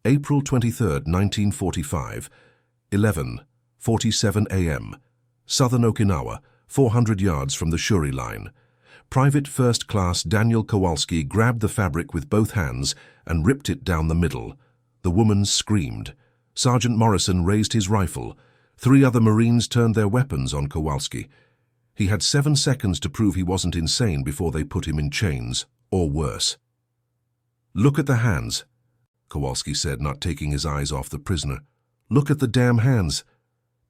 April 23, 1945, 11:47 a.m. Southern Okinawa, 400 yards from the Shuri line. Private First Class Daniel Kowalsski grabbed the fabric with both hands and ripped it down the middle. The woman screamed. Sergeant Morrison raised his rifle. 3 other Marines turned their weapons on Kowalsski. He had 7 seconds to prove he wasn't insane before they put him in chains, or worse. "Look at the hands," Kowalsski said, not taking his eyes off the prisoner. "Look at the damn hands."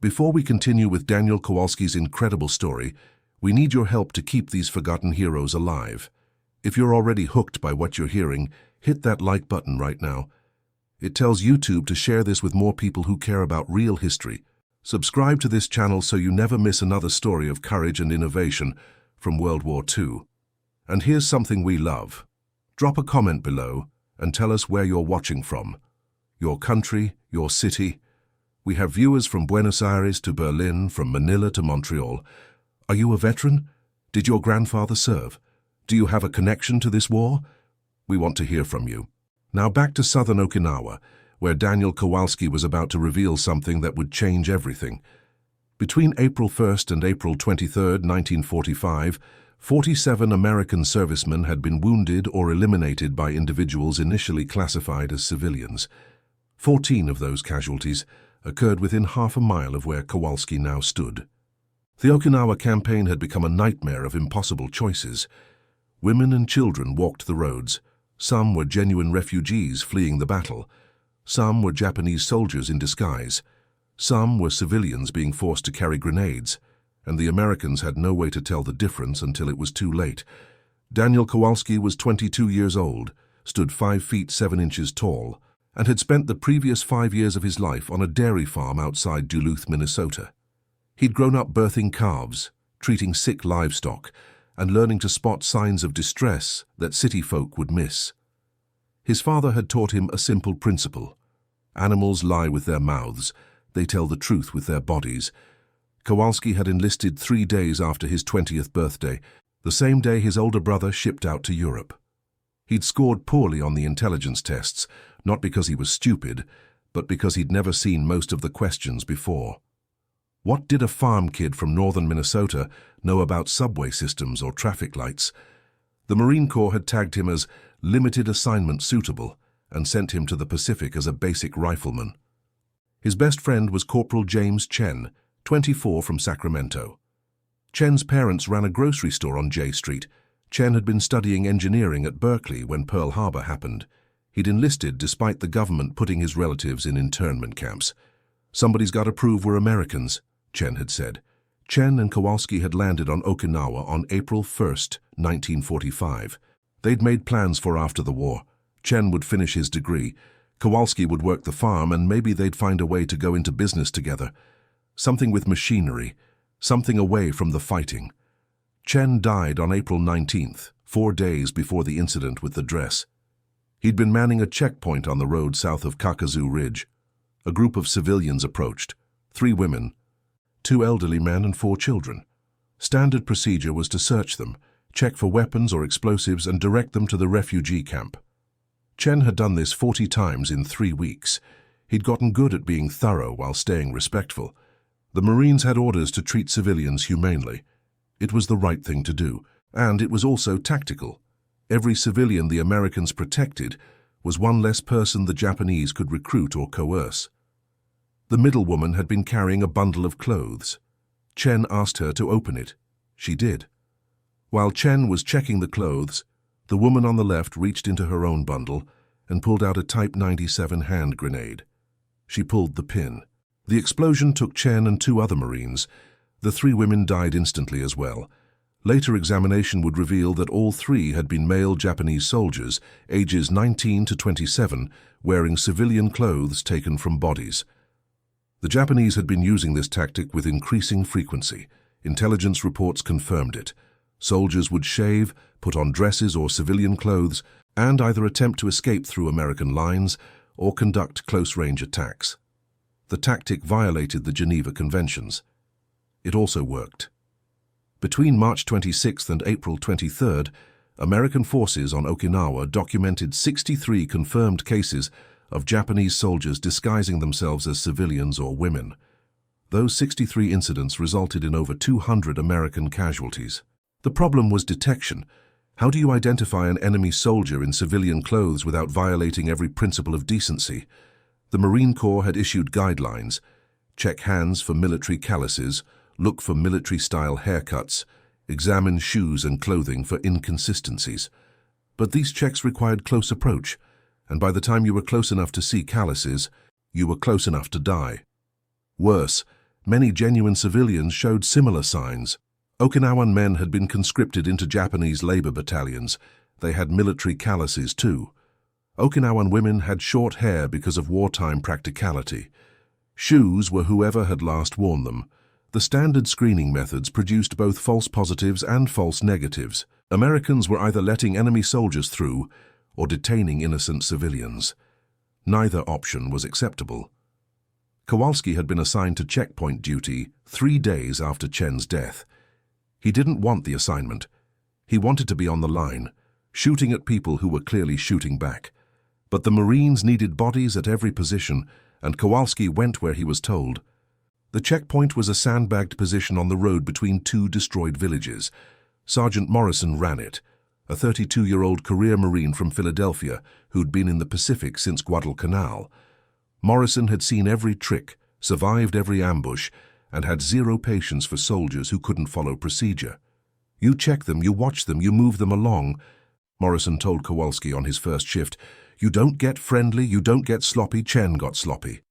Before we continue with Daniel Kowalski's incredible story, we need your help to keep these forgotten heroes alive. If you're already hooked by what you're hearing, hit that like button right now. It tells YouTube to share this with more people who care about real history. Subscribe to this channel so you never miss another story of courage and innovation from World War II. And here's something we love. Drop a comment below and tell us where you're watching from. Your country, your city. We have viewers from Buenos Aires to Berlin, from Manila to Montreal. Are you a veteran? Did your grandfather serve? Do you have a connection to this war? We want to hear from you. Now back to Southern Okinawa, where Daniel Kowalsski was about to reveal something that would change everything. Between April 1st and April 23rd, 1945, 47 American servicemen had been wounded or eliminated by individuals initially classified as civilians. 14 of those casualties occurred within half a mile of where Kowalsski now stood. The Okinawa campaign had become a nightmare of impossible choices. Women and children walked the roads. Some were genuine refugees fleeing the battle. Some were Japanese soldiers in disguise. Some were civilians being forced to carry grenades, and the Americans had no way to tell the difference until it was too late. Daniel Kowalsski was 22 years old, stood 5 feet 7 inches tall, and had spent the previous 5 years of his life on a dairy farm outside Duluth, Minnesota. He'd grown up birthing calves, treating sick livestock, and learning to spot signs of distress that city folk would miss. His father had taught him a simple principle. Animals lie with their mouths, they tell the truth with their bodies. Kowalsski had enlisted 3 days after his 20th birthday, the same day his older brother shipped out to Europe. He'd scored poorly on the intelligence tests, not because he was stupid, but because he'd never seen most of the questions before. What did a farm kid from northern Minnesota know about subway systems or traffic lights? The Marine Corps had tagged him as limited assignment suitable and sent him to the Pacific as a basic rifleman. His best friend was Corporal Chen, 24, from Sacramento. Chen's parents ran a grocery store on J Street. Chen had been studying engineering at Berkeley when Pearl Harbor happened. He'd enlisted despite the government putting his relatives in internment camps. "Somebody's got to prove we're Americans," Chen had said. Chen and Kowalsski had landed on Okinawa on April 1st, 1945. They'd made plans for after the war. Chen would finish his degree. Kowalsski would work the farm, and maybe they'd find a way to go into business together. Something with machinery, something away from the fighting. Chen died on April 19th, 4 days before the incident with the dress. He'd been manning a checkpoint on the road south of Kakuzu Ridge. A group of civilians approached, 3 women, 2 elderly men and 4 children. Standard procedure was to search them, check for weapons or explosives, and direct them to the refugee camp. Chen had done this 40 times in 3 weeks. He'd gotten good at being thorough while staying respectful. The Marines had orders to treat civilians humanely. It was the right thing to do, and it was also tactical. Every civilian the Americans protected was one less person the Japanese could recruit or coerce. The middle woman had been carrying a bundle of clothes. Chen asked her to open it. She did. While Chen was checking the clothes, the woman on the left reached into her own bundle and pulled out a Type 97 hand grenade. She pulled the pin. The explosion took Chen and 2 other Marines. The 3 women died instantly as well. Later examination would reveal that all 3 had been male Japanese soldiers, ages 19 to 27, wearing civilian clothes taken from bodies. The Japanese had been using this tactic with increasing frequency. Intelligence reports confirmed it. Soldiers would shave, put on dresses or civilian clothes, and either attempt to escape through American lines or conduct close-range attacks. The tactic violated the Geneva Conventions. It also worked. Between March 26th and April 23rd, American forces on Okinawa documented 63 confirmed cases of Japanese soldiers disguising themselves as civilians or women. Those 63 incidents resulted in over 200 American casualties. The problem was detection. How do you identify an enemy soldier in civilian clothes without violating every principle of decency? The Marine Corps had issued guidelines. Check hands for military calluses, look for military-style haircuts, examine shoes and clothing for inconsistencies. But these checks required close approach, and by the time you were close enough to see calluses, you were close enough to die. Worse, many genuine civilians showed similar signs. Okinawan men had been conscripted into Japanese labor battalions. They had military calluses too. Okinawan women had short hair because of wartime practicality. Shoes were whoever had last worn them. The standard screening methods produced both false positives and false negatives. Americans were either letting enemy soldiers through or detaining innocent civilians. Neither option was acceptable. Kowalski had been assigned to checkpoint duty 3 days after Chen's death. He didn't want the assignment. He wanted to be on the line, shooting at people who were clearly shooting back. But the Marines needed bodies at every position, and Kowalski went where he was told. The checkpoint was a sandbagged position on the road between 2 destroyed villages. Sergeant Morrison ran it, a 32-year-old career Marine from Philadelphia who'd been in the Pacific since Guadalcanal. Morrison had seen every trick, survived every ambush, and had zero patience for soldiers who couldn't follow procedure. You check them, you watch them, you move them along, Morrison told Kowalski on his first shift. You don't get friendly, you don't get sloppy. Chen got sloppy.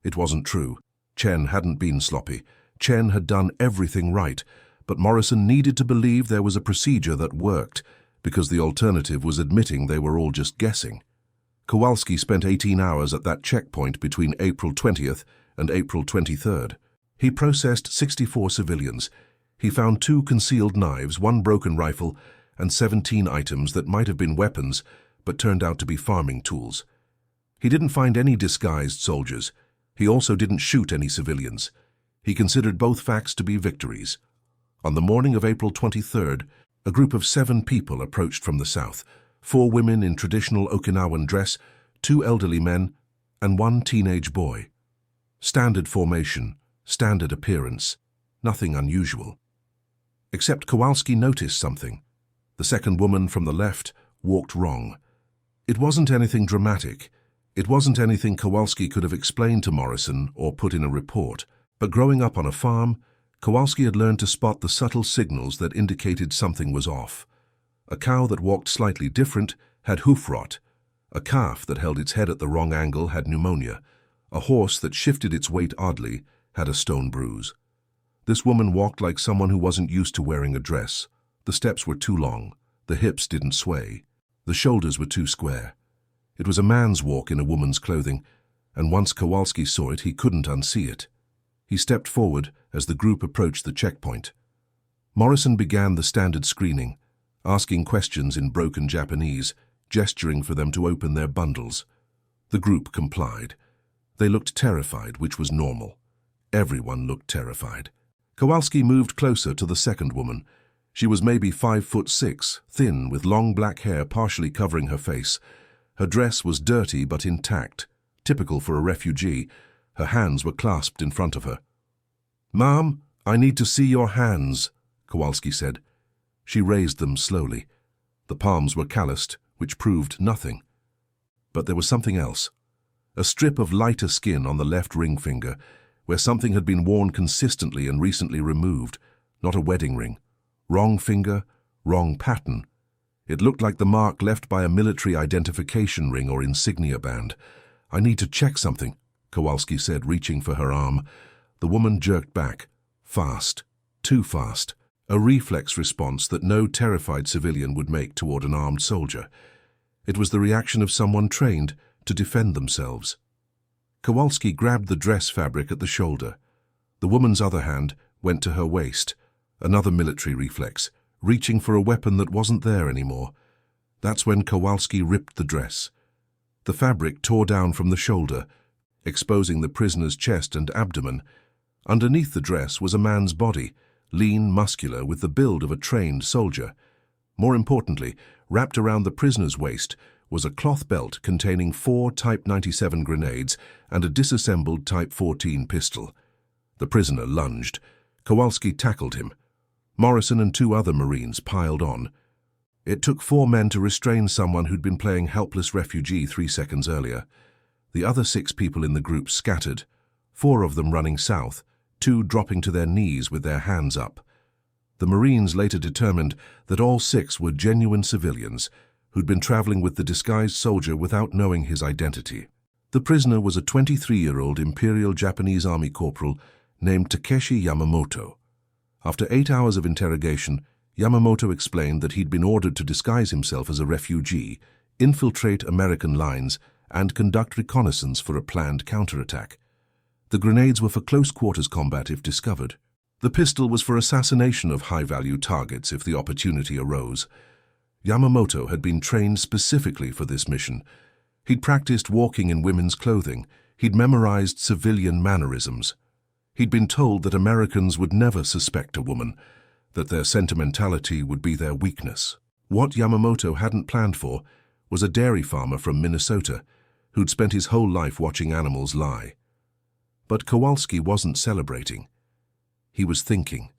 It wasn't true. Chen hadn't been sloppy. Chen had done everything right, but Morrison needed to believe there was a procedure that worked, because the alternative was admitting they were all just guessing. Kowalski spent 18 hours at that checkpoint between April 20th and April 23rd. He processed 64 civilians. He found 2 concealed knives, 1 broken rifle, and 17 items that might have been weapons, but turned out to be farming tools. He didn't find any disguised soldiers. He also didn't shoot any civilians. He considered both facts to be victories. On the morning of April 23rd, a group of 7 people approached from the south, 4 women in traditional Okinawan dress, 2 elderly men, and 1 teenage boy. Standard formation, standard appearance, nothing unusual. Except Kowalski noticed something. The second woman from the left walked wrong. It wasn't anything dramatic. It wasn't anything Kowalski could have explained to Morrison or put in a report. But growing up on a farm, Kowalski had learned to spot the subtle signals that indicated something was off. A cow that walked slightly different had hoof rot. A calf that held its head at the wrong angle had pneumonia. A horse that shifted its weight oddly had a stone bruise. This woman walked like someone who wasn't used to wearing a dress. The steps were too long. The hips didn't sway. The shoulders were too square. It was a man's walk in a woman's clothing, and once Kowalski saw it, he couldn't unsee it. He stepped forward as the group approached the checkpoint. Morrison began the standard screening, asking questions in broken Japanese, gesturing for them to open their bundles. The group complied. They looked terrified, which was normal. Everyone looked terrified. Kowalski moved closer to the second woman. She was maybe 5'6", thin, with long black hair partially covering her face. Her dress was dirty but intact, typical for a refugee. Her hands were clasped in front of her. "Ma'am, I need to see your hands," Kowalski said. She raised them slowly. The palms were calloused, which proved nothing. But there was something else. A strip of lighter skin on the left ring finger, where something had been worn consistently and recently removed. Not a wedding ring. Wrong finger, wrong pattern. It looked like the mark left by a military identification ring or insignia band. "I need to check something," Kowalski said, reaching for her arm. The woman jerked back. Fast. Too fast. A reflex response that no terrified civilian would make toward an armed soldier. It was the reaction of someone trained to defend themselves. Kowalski grabbed the dress fabric at the shoulder. The woman's other hand went to her waist. Another military reflex, reaching for a weapon that wasn't there anymore. That's when Kowalski ripped the dress. The fabric tore down from the shoulder, exposing the prisoner's chest and abdomen. Underneath the dress was a man's body, lean, muscular, with the build of a trained soldier. More importantly, wrapped around the prisoner's waist was a cloth belt containing 4 Type 97 grenades and a disassembled Type 14 pistol. The prisoner lunged. Kowalski tackled him. Morrison and 2 other Marines piled on. It took 4 men to restrain someone who'd been playing helpless refugee 3 seconds earlier. The other 6 people in the group scattered, 4 of them running south, 2 dropping to their knees with their hands up. The Marines later determined that all 6 were genuine civilians who'd been traveling with the disguised soldier without knowing his identity. The prisoner was a 23-year-old Imperial Japanese Army corporal named Takeshi Yamamoto. After 8 hours of interrogation, Yamamoto explained that he'd been ordered to disguise himself as a refugee, infiltrate American lines, and conduct reconnaissance for a planned counterattack. The grenades were for close-quarters combat if discovered. The pistol was for assassination of high-value targets if the opportunity arose. Yamamoto had been trained specifically for this mission. He'd practiced walking in women's clothing. He'd memorized civilian mannerisms. He'd been told that Americans would never suspect a woman, that their sentimentality would be their weakness. What Yamamoto hadn't planned for was a dairy farmer from Minnesota who'd spent his whole life watching animals lie. But Kowalski wasn't celebrating. He was thinking.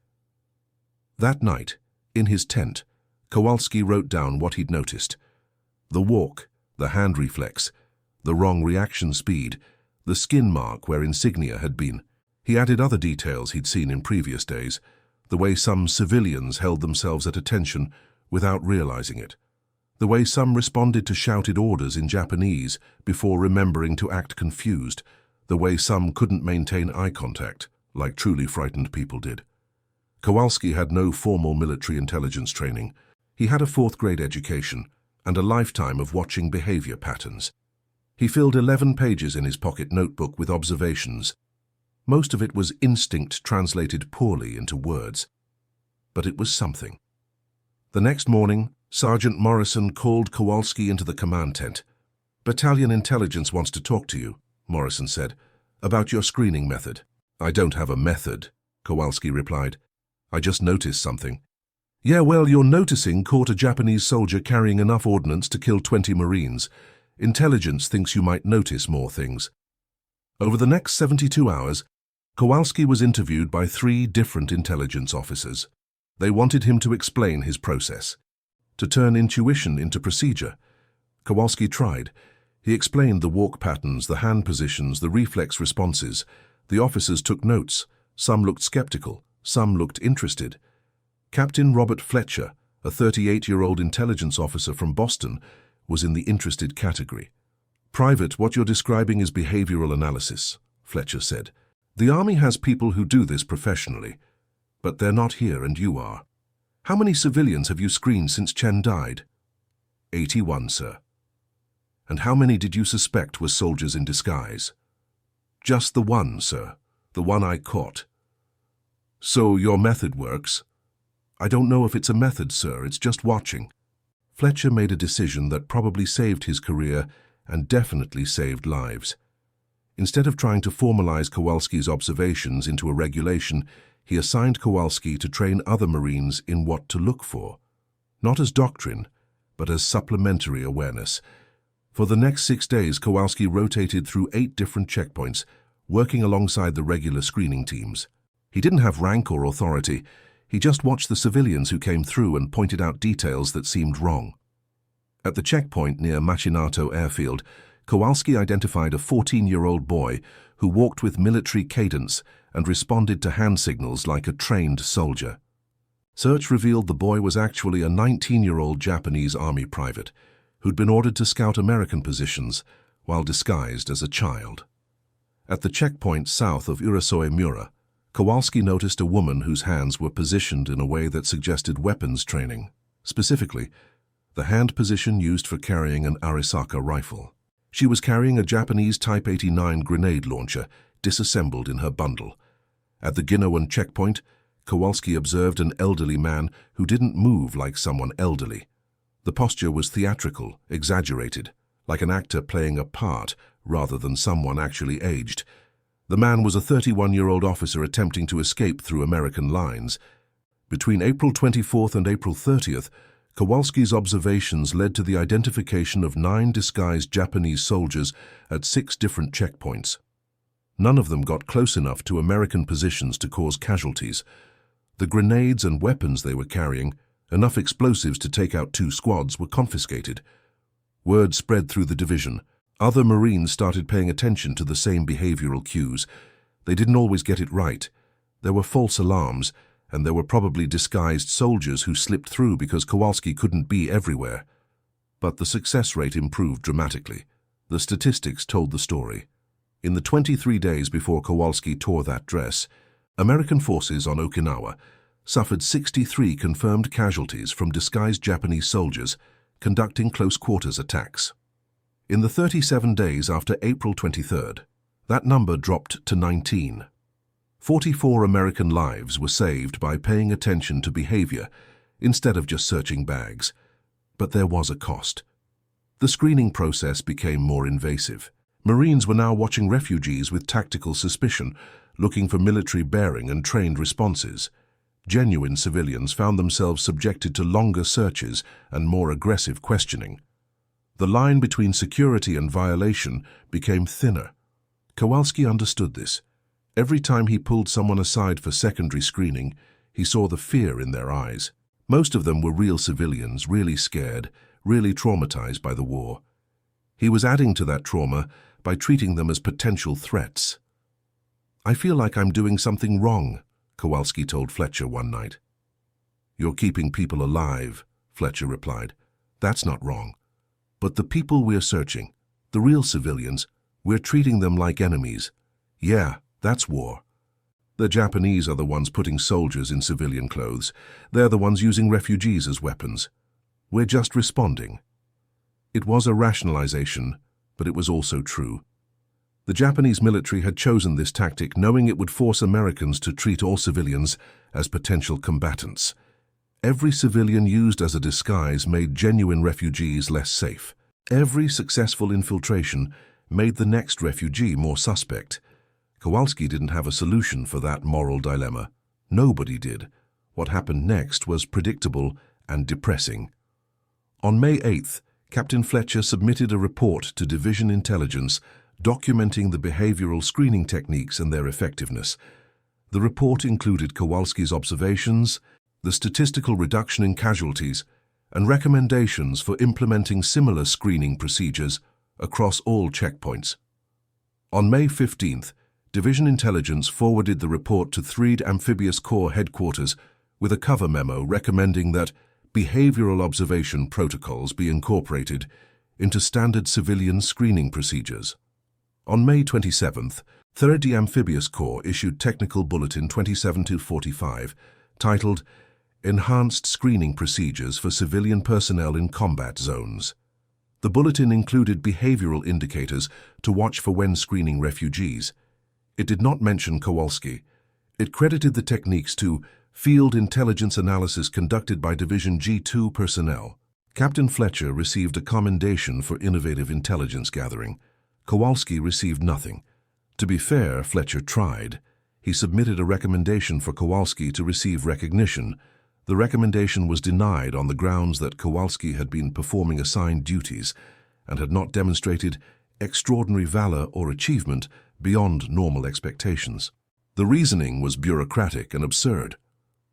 That night, in his tent, Kowalski wrote down what he'd noticed. The walk, the hand reflex, the wrong reaction speed, the skin mark where insignia had been. He added other details he'd seen in previous days, the way some civilians held themselves at attention without realizing it, the way some responded to shouted orders in Japanese before remembering to act confused, the way some couldn't maintain eye contact, like truly frightened people did. Kowalski had no formal military intelligence training. He had a 4th-grade education and a lifetime of watching behavior patterns. He filled 11 pages in his pocket notebook with observations. Most of it was instinct translated poorly into words, but it was something. The next morning, Sergeant Morrison called Kowalski into the command tent. "Battalion Intelligence wants to talk to you," Morrison said, "about your screening method." "I don't have a method," Kowalski replied. "I just noticed something." "Yeah, well, your noticing caught a Japanese soldier carrying enough ordnance to kill 20 Marines. Intelligence thinks you might notice more things." Over the next 72 hours, Kowalski was interviewed by 3 different intelligence officers. They wanted him to explain his process, to turn intuition into procedure. Kowalski tried. He explained the walk patterns, the hand positions, the reflex responses. The officers took notes. Some looked skeptical, some looked interested. Captain Robert Fletcher, a 38-year-old intelligence officer from Boston, was in the interested category. "Private, what you're describing is behavioral analysis," Fletcher said. "The Army has people who do this professionally, but they're not here and you are. How many civilians have you screened since Chen died?" 81, sir." "And how many did you suspect were soldiers in disguise?" "Just the one, sir. The one I caught." "So your method works?" "I don't know if it's a method, sir. It's just watching." Fletcher made a decision that probably saved his career and definitely saved lives. Instead of trying to formalize Kowalski's observations into a regulation, he assigned Kowalski to train other Marines in what to look for. Not as doctrine, but as supplementary awareness. For the next 6 days, Kowalski rotated through 8 different checkpoints, working alongside the regular screening teams. He didn't have rank or authority. He just watched the civilians who came through and pointed out details that seemed wrong. At the checkpoint near Machinato Airfield, Kowalski identified a 14-year-old boy who walked with military cadence and responded to hand signals like a trained soldier. Search revealed the boy was actually a 19-year-old Japanese Army private who'd been ordered to scout American positions while disguised as a child. At the checkpoint south of Urasoe Mura, Kowalski noticed a woman whose hands were positioned in a way that suggested weapons training, specifically, the hand position used for carrying an Arisaka rifle. She was carrying a Japanese Type 89 grenade launcher, disassembled in her bundle. At the Ginowan checkpoint, Kowalski observed an elderly man who didn't move like someone elderly. The posture was theatrical, exaggerated, like an actor playing a part rather than someone actually aged. The man was a 31-year-old officer attempting to escape through American lines. Between April 24th and April 30th, Kowalski's observations led to the identification of 9 disguised Japanese soldiers at 6 different checkpoints. None of them got close enough to American positions to cause casualties. The grenades and weapons they were carrying, enough explosives to take out 2 squads, were confiscated. Word spread through the division. Other Marines started paying attention to the same behavioral cues. They didn't always get it right. There were false alarms, and there were probably disguised soldiers who slipped through because Kowalski couldn't be everywhere. But the success rate improved dramatically. The statistics told the story. In the 23 days before Kowalski tore that dress, American forces on Okinawa suffered 63 confirmed casualties from disguised Japanese soldiers conducting close-quarters attacks. In the 37 days after April 23rd, that number dropped to 19. 44 American lives were saved by paying attention to behavior instead of just searching bags. But there was a cost. The screening process became more invasive. Marines were now watching refugees with tactical suspicion, looking for military bearing and trained responses. Genuine civilians found themselves subjected to longer searches and more aggressive questioning. The line between security and violation became thinner. Kowalski understood this. Every time he pulled someone aside for secondary screening, he saw the fear in their eyes. Most of them were real civilians, really scared, really traumatized by the war. He was adding to that trauma by treating them as potential threats. "I feel like I'm doing something wrong," Kowalski told Fletcher one night. "You're keeping people alive," Fletcher replied. "That's not wrong. But the people we're searching, the real civilians, we're treating them like enemies. Yeah, that's war. The Japanese are the ones putting soldiers in civilian clothes. They're the ones using refugees as weapons. We're just responding." It was a rationalization, but it was also true. The Japanese military had chosen this tactic knowing it would force Americans to treat all civilians as potential combatants. Every civilian used as a disguise made genuine refugees less safe. Every successful infiltration made the next refugee more suspect. Kowalski didn't have a solution for that moral dilemma. Nobody did. What happened next was predictable and depressing. On May 8th, Captain Fletcher submitted a report to Division Intelligence documenting the behavioral screening techniques and their effectiveness. The report included Kowalski's observations, the statistical reduction in casualties, and recommendations for implementing similar screening procedures across all checkpoints. On May 15th, Division Intelligence forwarded the report to 3rd Amphibious Corps Headquarters with a cover memo recommending that behavioral observation protocols be incorporated into standard civilian screening procedures. On May 27th, 3rd Amphibious Corps issued Technical Bulletin 27-45, titled Enhanced Screening Procedures for Civilian Personnel in Combat Zones. The bulletin included behavioral indicators to watch for when screening refugees. It did not mention Kowalski. It credited the techniques to field intelligence analysis conducted by Division G2 personnel. Captain Fletcher received a commendation for innovative intelligence gathering. Kowalski received nothing. To be fair, Fletcher tried. He submitted a recommendation for Kowalski to receive recognition. The recommendation was denied on the grounds that Kowalski had been performing assigned duties and had not demonstrated extraordinary valor or achievement beyond normal expectations. The reasoning was bureaucratic and absurd.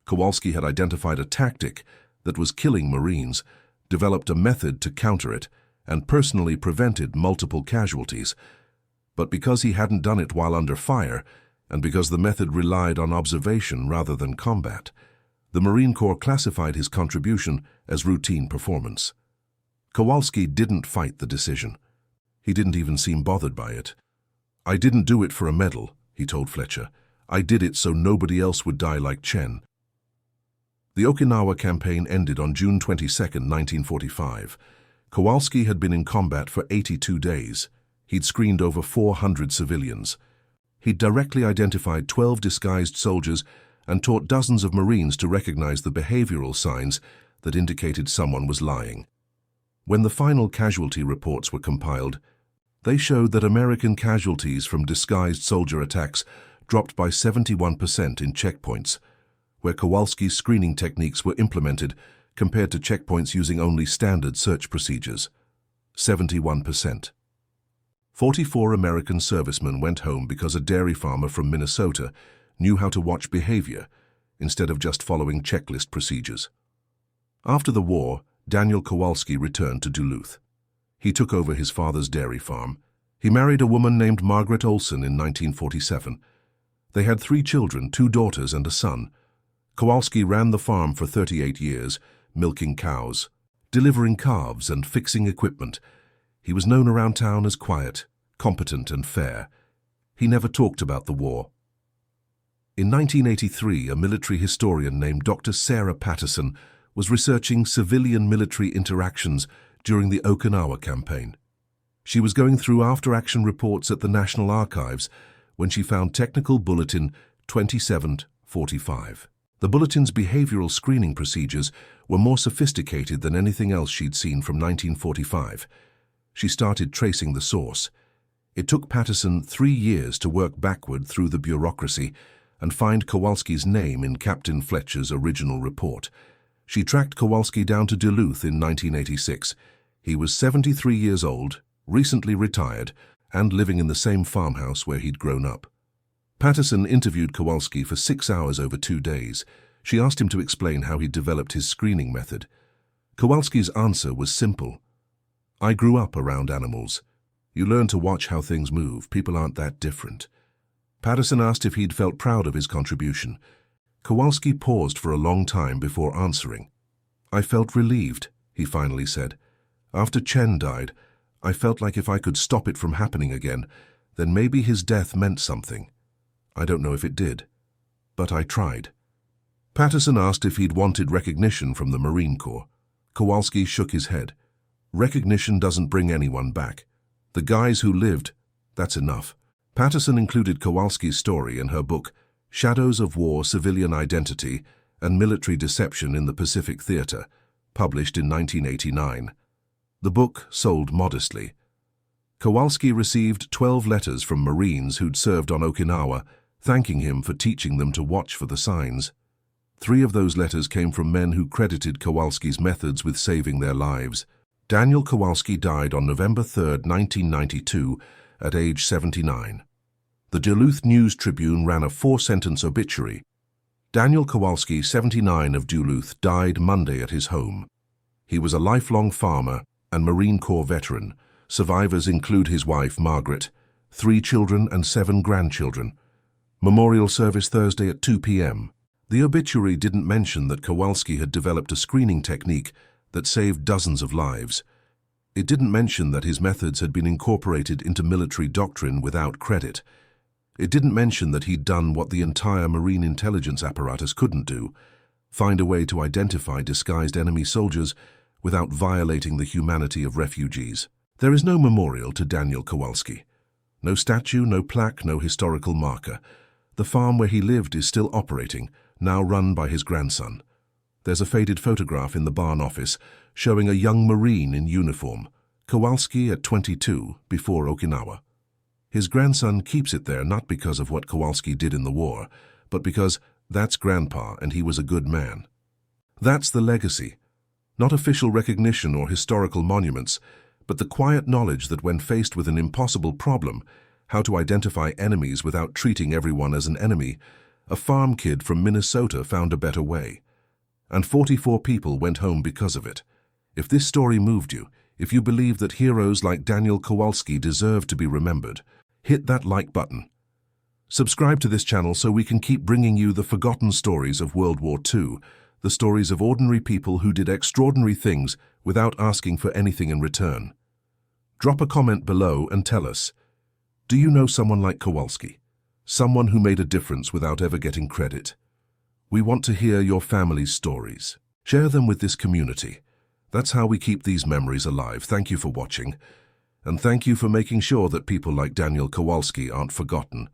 Kowalski had identified a tactic that was killing Marines, developed a method to counter it, and personally prevented multiple casualties. But because he hadn't done it while under fire, and because the method relied on observation rather than combat, the Marine Corps classified his contribution as routine performance. Kowalski didn't fight the decision. He didn't even seem bothered by it. "I didn't do it for a medal," he told Fletcher. "I did it so nobody else would die like Chen." The Okinawa campaign ended on June 22, 1945. Kowalski had been in combat for 82 days. He'd screened over 400 civilians. He'd directly identified 12 disguised soldiers and taught dozens of Marines to recognize the behavioral signs that indicated someone was lying. When the final casualty reports were compiled, they showed that American casualties from disguised soldier attacks dropped by 71% in checkpoints. Where Kowalski's screening techniques were implemented, compared to checkpoints using only standard search procedures. 71%. 44 American servicemen went home because a dairy farmer from Minnesota knew how to watch behavior instead of just following checklist procedures. After the war, Daniel Kowalski returned to Duluth. He took over his father's dairy farm. He married a woman named Margaret Olson in 1947. They had 3 children, 2 daughters and a son. Kowalski ran the farm for 38 years, milking cows, delivering calves and fixing equipment. He was known around town as quiet, competent and fair. He never talked about the war. In 1983, a military historian named Dr. Sarah Patterson was researching civilian-military interactions during the Okinawa campaign. She was going through after-action reports at the National Archives when she found Technical Bulletin 2745. The bulletin's behavioral screening procedures were more sophisticated than anything else she'd seen from 1945. She started tracing the source. It took Patterson 3 years to work backward through the bureaucracy and find Kowalski's name in Captain Fletcher's original report. She tracked Kowalski down to Duluth in 1986. He was 73 years old, recently retired, and living in the same farmhouse where he'd grown up. Patterson interviewed Kowalski for 6 hours over 2 days. She asked him to explain how he'd developed his screening method. Kowalski's answer was simple. "I grew up around animals. You learn to watch how things move. People aren't that different." Patterson asked if he'd felt proud of his contribution. Kowalski paused for a long time before answering. "I felt relieved," he finally said. "After Chen died, I felt like if I could stop it from happening again, then maybe his death meant something. I don't know if it did, but I tried." Patterson asked if he'd wanted recognition from the Marine Corps. Kowalski shook his head. "Recognition doesn't bring anyone back. The guys who lived, that's enough." Patterson included Kowalski's story in her book, Shadows of War, Civilian Identity and Military Deception in the Pacific Theater, published in 1989. The book sold modestly. Kowalski received 12 letters from Marines who'd served on Okinawa, thanking him for teaching them to watch for the signs. 3 of those letters came from men who credited Kowalski's methods with saving their lives. Daniel Kowalski died on November 3, 1992, at age 79. The Duluth News-Tribune ran a 4-sentence obituary. Daniel Kowalski, 79, of Duluth, died Monday at his home. He was a lifelong farmer and Marine Corps veteran. Survivors include his wife, Margaret, 3 children and 7 grandchildren. Memorial service Thursday at 2 p.m. The obituary didn't mention that Kowalski had developed a screening technique that saved dozens of lives. It didn't mention that his methods had been incorporated into military doctrine without credit. It didn't mention that he'd done what the entire Marine intelligence apparatus couldn't do, find a way to identify disguised enemy soldiers without violating the humanity of refugees. There is no memorial to Daniel Kowalski. No statue, no plaque, no historical marker. The farm where he lived is still operating, now run by his grandson. There's a faded photograph in the barn office showing a young Marine in uniform, Kowalski at 22, before Okinawa. His grandson keeps it there not because of what Kowalski did in the war, but because that's Grandpa and he was a good man. That's the legacy. Not official recognition or historical monuments, but the quiet knowledge that when faced with an impossible problem, how to identify enemies without treating everyone as an enemy, a farm kid from Minnesota found a better way. And 44 people went home because of it. If this story moved you, if you believe that heroes like Daniel Kowalski deserve to be remembered, hit that like button. Subscribe to this channel so we can keep bringing you the forgotten stories of World War II, the stories of ordinary people who did extraordinary things without asking for anything in return. Drop a comment below and tell us, do you know someone like Kowalski? Someone who made a difference without ever getting credit? We want to hear your family's stories. Share them with this community. That's how we keep these memories alive. Thank you for watching. And thank you for making sure that people like Daniel Kowalski aren't forgotten.